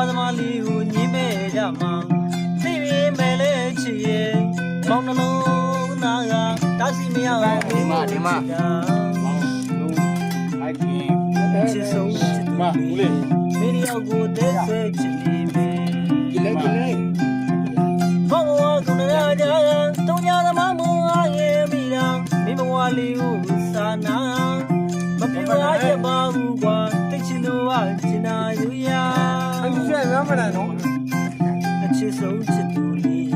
သမားလေးကိုညီမဲကြမှာသိရင်မဲလဲချစ်ရဲ့မောင်နှလုံးသားကတားစီမရအောင်ချစ်ဆုံးချစ်သူလေးမင်းရောက်ကိုတဲဆွဲချစ်နေမယ်ဘောဝကုနရာကြတုံညာသမားမောအားရဲ့မိတာမိဘဝလေးကိုစာနာမပြေပါရဲ့ပါဘူးကွာတိတ်ချင်လို့ကချင်နာယူရအချစ်ဆုံးချစ်သူလေး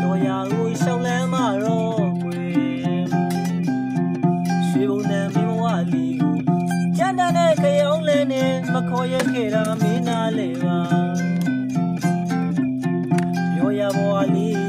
တော်ရာကိုရှောက်လန်းမတော့ကွယ်ရွှေဘုံနဲ့မိဘဝလေးကိုကျန်တဲ့ကြောင်လဲနဲ့မခေါ်ရခဲ့တာမင်းနာလေပါရောရဘဝလေး